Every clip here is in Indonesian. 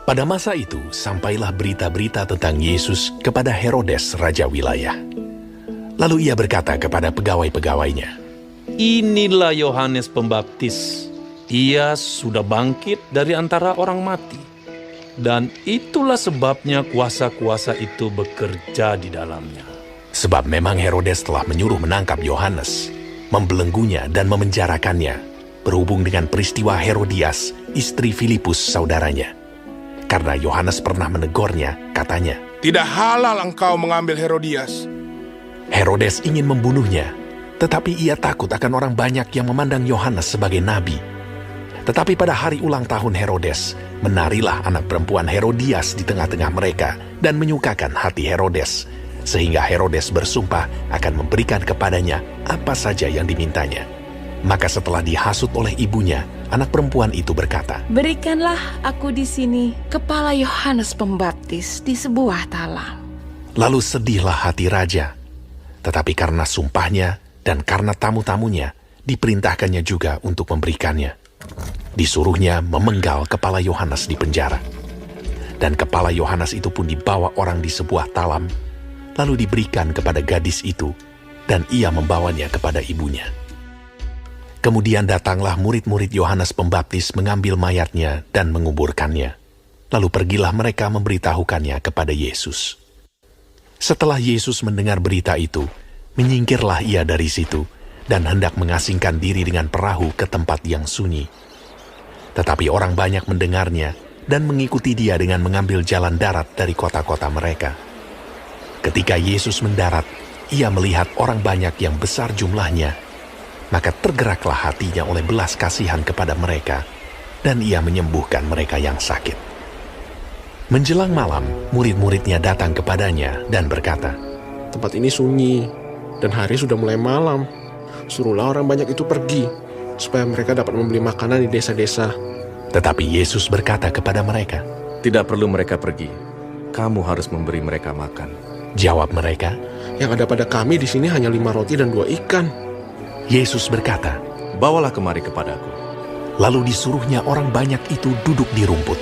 Pada masa itu, sampailah berita-berita tentang Yesus kepada Herodes, raja wilayah. Lalu ia berkata kepada pegawai-pegawainya, "Inilah Yohanes Pembaptis. Ia sudah bangkit dari antara orang mati. Dan itulah sebabnya kuasa-kuasa itu bekerja di dalamnya." Sebab memang Herodes telah menyuruh menangkap Yohanes, membelenggunya dan memenjarakannya, berhubung dengan peristiwa Herodias, istri Filipus saudaranya. Karena Yohanes pernah menegurnya, katanya, "Tidak halal engkau mengambil Herodias." Herodes ingin membunuhnya, tetapi ia takut akan orang banyak yang memandang Yohanes sebagai nabi. Tetapi pada hari ulang tahun Herodes, menarilah anak perempuan Herodias di tengah-tengah mereka dan menyukakan hati Herodes, sehingga Herodes bersumpah akan memberikan kepadanya apa saja yang dimintanya. Maka setelah dihasut oleh ibunya, anak perempuan itu berkata, "Berikanlah aku di sini kepala Yohanes Pembaptis di sebuah talam." Lalu sedihlah hati raja. Tetapi karena sumpahnya dan karena tamu-tamunya, diperintahkannya juga untuk memberikannya. Disuruhnya memenggal kepala Yohanes di penjara. Dan kepala Yohanes itu pun dibawa orang di sebuah talam, lalu diberikan kepada gadis itu, dan ia membawanya kepada ibunya. Kemudian datanglah murid-murid Yohanes Pembaptis mengambil mayatnya dan menguburkannya. Lalu pergilah mereka memberitahukannya kepada Yesus. Setelah Yesus mendengar berita itu, menyingkirlah ia dari situ dan hendak mengasingkan diri dengan perahu ke tempat yang sunyi. Tetapi orang banyak mendengarnya dan mengikuti dia dengan mengambil jalan darat dari kota-kota mereka. Ketika Yesus mendarat, ia melihat orang banyak yang besar jumlahnya, maka tergeraklah hatinya oleh belas kasihan kepada mereka, dan ia menyembuhkan mereka yang sakit. Menjelang malam, murid-muridnya datang kepadanya dan berkata, "Tempat ini sunyi, dan hari sudah mulai malam. Suruhlah orang banyak itu pergi, supaya mereka dapat membeli makanan di desa-desa." Tetapi Yesus berkata kepada mereka, "Tidak perlu mereka pergi. Kamu harus memberi mereka makan." Jawab mereka, "Yang ada pada kami di sini hanya 5 roti dan 2 ikan." Yesus berkata, "Bawalah kemari kepadaku." lalu disuruhnya orang banyak itu duduk di rumput.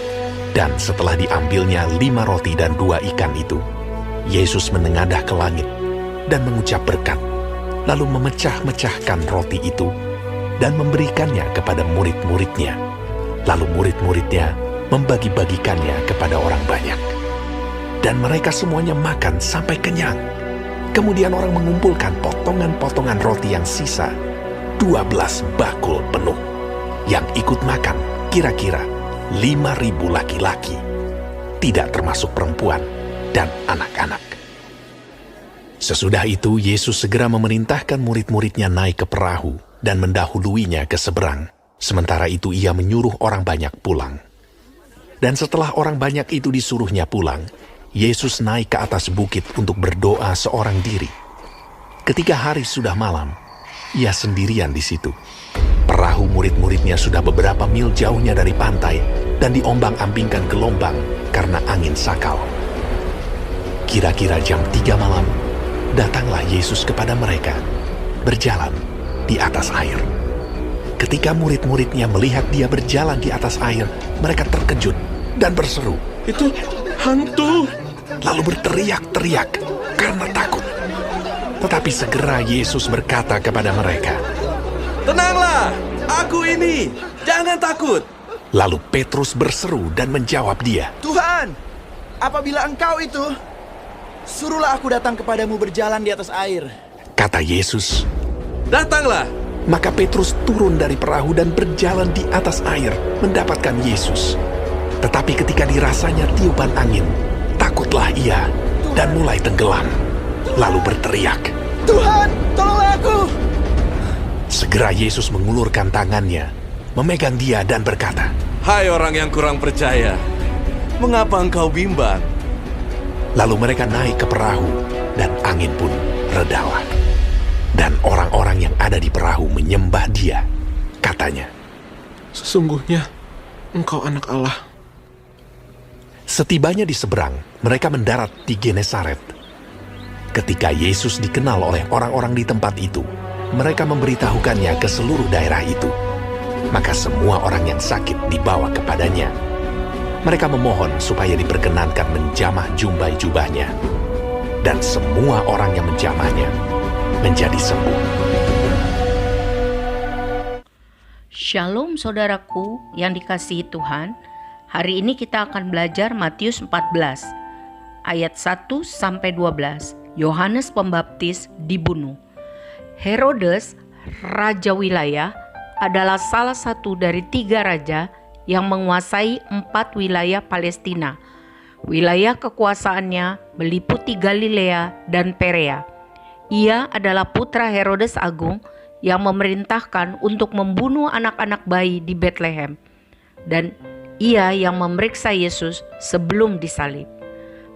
Dan setelah diambilnya 5 roti dan 2 ikan itu, Yesus menengadah ke langit dan mengucap berkat, lalu memecah-mecahkan roti itu dan memberikannya kepada murid-muridnya. Lalu murid-muridnya membagi-bagikannya kepada orang banyak. Dan mereka semuanya makan sampai kenyang. Kemudian orang mengumpulkan potongan-potongan roti yang sisa, 12 bakul penuh. Yang ikut makan kira-kira 5.000 laki-laki, tidak termasuk perempuan dan anak-anak. Sesudah itu Yesus segera memerintahkan murid-muridnya naik ke perahu dan mendahuluinya ke seberang. Sementara itu ia menyuruh orang banyak pulang. Dan setelah orang banyak itu disuruhnya pulang, Yesus naik ke atas bukit untuk berdoa seorang diri. Ketika hari sudah malam, ia sendirian di situ. Perahu murid-muridnya sudah beberapa mil jauhnya dari pantai dan diombang-ambingkan gelombang karena angin sakal. Kira-kira jam 3 malam, datanglah Yesus kepada mereka, berjalan di atas air. Ketika murid-muridnya melihat dia berjalan di atas air, mereka terkejut dan berseru, "Itu hantu!" lalu berteriak-teriak karena takut. Tetapi segera Yesus berkata kepada mereka, "Tenanglah, aku ini, jangan takut." Lalu Petrus berseru dan menjawab dia, "Tuhan, apabila engkau itu, suruhlah aku datang kepadamu berjalan di atas air." Kata Yesus. "Datanglah." Maka Petrus turun dari perahu dan berjalan di atas air mendapatkan Yesus. Tetapi ketika dirasanya tiupan angin, takutlah ia dan mulai tenggelam. Lalu berteriak, "Tuhan, tolonglah aku!" Segera Yesus mengulurkan tangannya, memegang dia dan berkata, "Hai orang yang kurang percaya, mengapa engkau bimbang?" Lalu mereka naik ke perahu dan angin pun redalah. Dan orang-orang yang ada di perahu menyembah dia. Katanya, "Sesungguhnya engkau anak Allah." setibanya di seberang, mereka mendarat di Genesaret. Ketika Yesus dikenal oleh orang-orang di tempat itu, mereka memberitahukannya ke seluruh daerah itu. Maka semua orang yang sakit dibawa kepadanya. Mereka memohon supaya diperkenankan menjamah jubah-jubahnya. Dan semua orang yang menjamahnya menjadi sembuh. Shalom saudaraku yang dikasihi Tuhan. Hari ini kita akan belajar Matius 14 ayat 1 sampai 12. Yohanes Pembaptis dibunuh. Herodes, raja wilayah, adalah salah satu dari 3 raja yang menguasai 4 wilayah Palestina. Wilayah kekuasaannya meliputi Galilea dan Perea. Ia adalah putra Herodes Agung yang memerintahkan untuk membunuh anak-anak bayi di Bethlehem. Dan ia yang memeriksa Yesus sebelum disalib.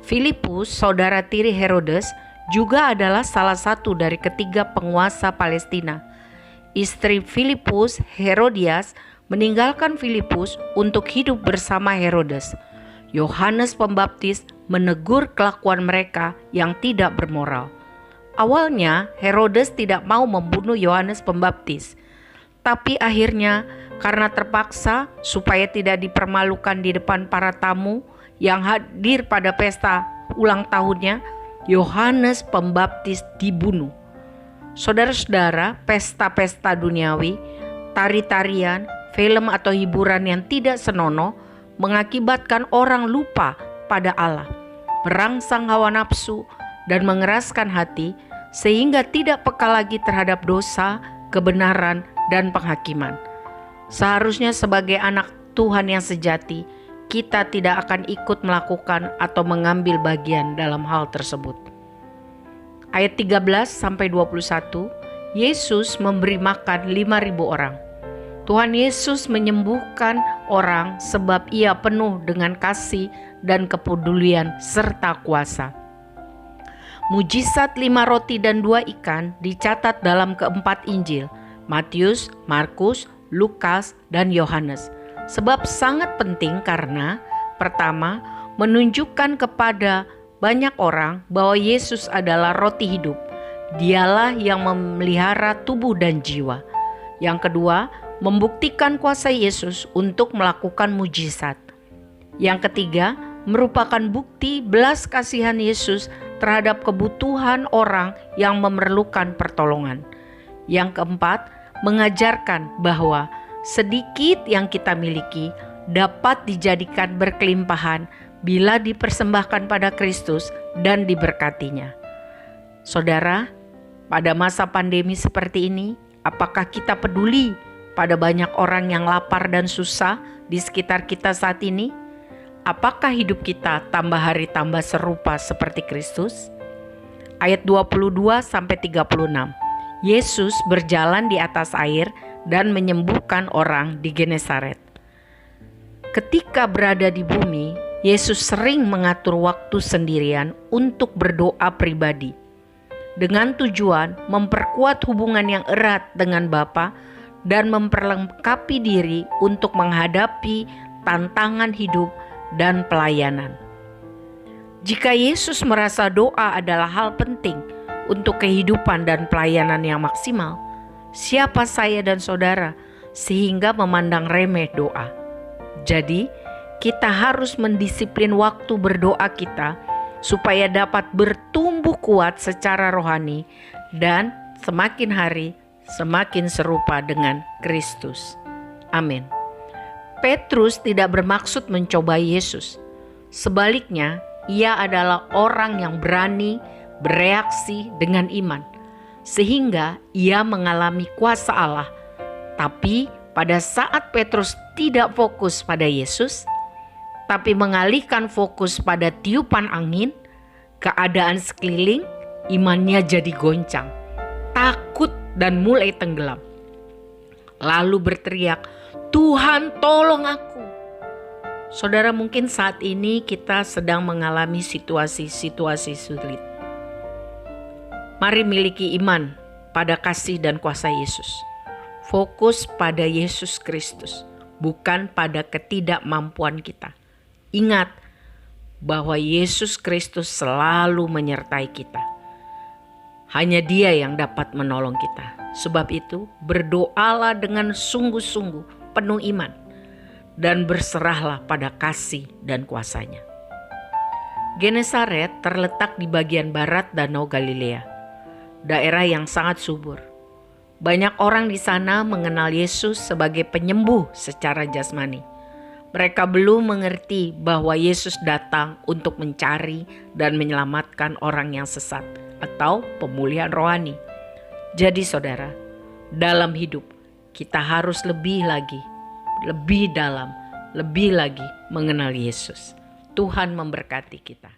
Filipus, saudara tiri Herodes, juga adalah salah satu dari ketiga penguasa Palestina. Istri Filipus, Herodias, meninggalkan Filipus untuk hidup bersama Herodes. Yohanes Pembaptis menegur kelakuan mereka yang tidak bermoral. Awalnya Herodes tidak mau membunuh Yohanes Pembaptis, tapi akhirnya karena terpaksa supaya tidak dipermalukan di depan para tamu yang hadir pada pesta ulang tahunnya, Yohanes Pembaptis dibunuh. Saudara-saudara, pesta-pesta duniawi, tari-tarian, film atau hiburan yang tidak senonoh mengakibatkan orang lupa pada Allah, merangsang hawa nafsu, dan mengeraskan hati sehingga tidak peka lagi terhadap dosa, kebenaran, dan penghakiman. Seharusnya sebagai anak Tuhan yang sejati, kita tidak akan ikut melakukan atau mengambil bagian dalam hal tersebut. Ayat 13-21, Yesus memberi makan 5.000 orang. Tuhan Yesus menyembuhkan orang sebab ia penuh dengan kasih dan kepedulian serta kuasa. Mujizat 5 roti dan 2 ikan dicatat dalam keempat Injil, Matius, Markus, Lukas, dan Yohanes. Sebab sangat penting karena pertama, menunjukkan kepada banyak orang bahwa Yesus adalah roti hidup. Dialah yang memelihara tubuh dan jiwa. Yang kedua, membuktikan kuasa Yesus untuk melakukan mujizat. Yang ketiga, merupakan bukti belas kasihan Yesus terhadap kebutuhan orang yang memerlukan pertolongan. Yang keempat, mengajarkan bahwa sedikit yang kita miliki dapat dijadikan berkelimpahan bila dipersembahkan pada Kristus dan diberkatinya. Saudara, pada masa pandemi seperti ini, apakah kita peduli pada banyak orang yang lapar dan susah di sekitar kita saat ini? Apakah hidup kita tambah hari tambah serupa seperti Kristus? Ayat 22-36. Yesus berjalan di atas air dan menyembuhkan orang di Genesaret. Ketika berada di bumi, Yesus sering mengatur waktu sendirian untuk berdoa pribadi, dengan tujuan memperkuat hubungan yang erat dengan Bapa dan memperlengkapi diri untuk menghadapi tantangan hidup dan pelayanan. Jika Yesus merasa doa adalah hal penting untuk kehidupan dan pelayanan yang maksimal, siapa saya dan saudara sehingga memandang remeh doa? Jadi, kita harus mendisiplin waktu berdoa kita supaya dapat bertumbuh kuat secara rohani dan semakin hari semakin serupa dengan Kristus. Amin. Petrus tidak bermaksud mencobai Yesus. Sebaliknya, ia adalah orang yang berani bereaksi dengan iman, sehingga ia mengalami kuasa Allah. Tapi pada saat Petrus tidak fokus pada Yesus, tapi mengalihkan fokus pada tiupan angin, keadaan sekeliling, imannya jadi goncang, takut dan mulai tenggelam. Lalu berteriak, "Tuhan, tolong aku!" Saudara, mungkin saat ini kita sedang mengalami situasi-situasi sulit. Mari miliki iman pada kasih dan kuasa Yesus. Fokus pada Yesus Kristus, bukan pada ketidakmampuan kita. Ingat bahwa Yesus Kristus selalu menyertai kita. Hanya Dia yang dapat menolong kita. Sebab itu, berdoalah dengan sungguh-sungguh penuh iman. dan berserahlah pada kasih dan kuasa-Nya. Genesaret terletak di bagian barat Danau Galilea, daerah yang sangat subur. Banyak orang di sana mengenal Yesus sebagai penyembuh secara jasmani. Mereka belum mengerti bahwa Yesus datang untuk mencari dan menyelamatkan orang yang sesat atau pemulihan rohani. Jadi saudara, dalam hidup kita harus lebih lagi, lebih dalam, lebih lagi mengenal Yesus. Tuhan memberkati kita.